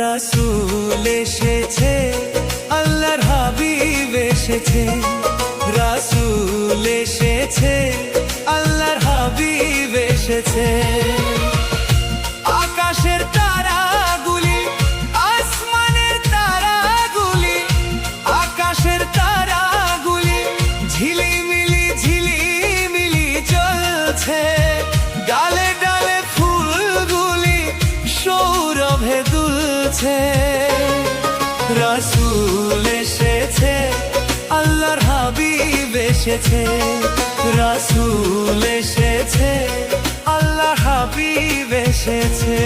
রাসূল এসেছে, আল্লাহর হাবিব এসেছে। রাসূল এসেছে, আল্লাহর হাবিব এসেছে। আকাশের তারাগুলি, আসমানের তারাগুলি, আকাশের তারাগুলি ঝিলিমিলি ঝিলিমিলি জ্বলছে। ডালে ডালে ফুলগুলি সৌরভে দুলছে। রাসূল এসেছে, আল্লাহর হাবিব এসেছে। রাসূল এসেছে, আল্লাহর হাবিব এসেছে।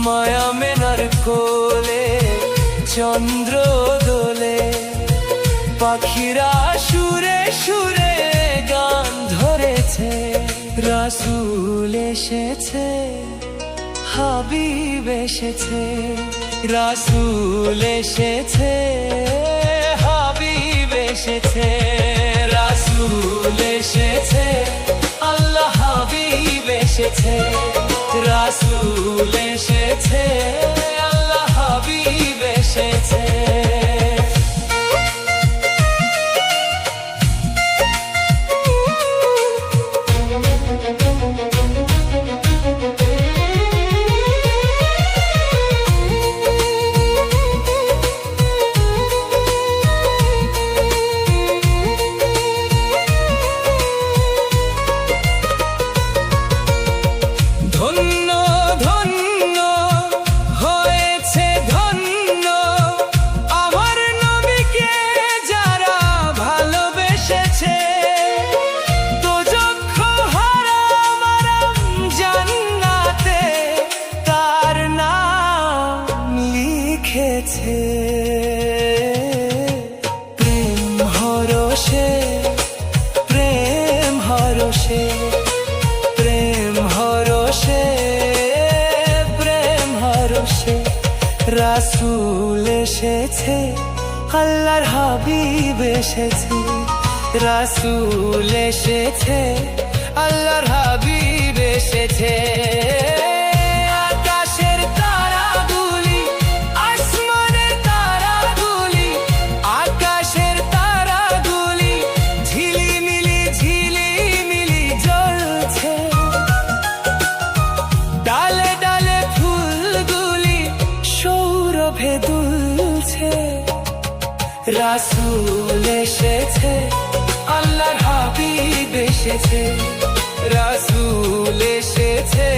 মায়া মেনার কোলে চন্দ্র দোলে, পাখিরা সুরে সুরে গান ধরেছে। রাসূল এসেছে, হাবিব এসেছে। রাসূল এসেছে, হাবিব এসেছে। রাসূল এসেছে, আল্লাহ হাবিব এসেছে। রাসূল এসেছে, আল্লাহ হাবিব এসেছে। প্রেম হরষে, প্রেম হরষে, প্রেম হরষে, প্রেম হরষে। রাসূল এসেছে, আল্লাহর হাবিব এসেছে। রাসূল এসেছে, আল্লাহর হাবিব এসেছে। রাসূল এসেছে, আল্লাহর হাবিব এসেছে। রাসূল এসেছে।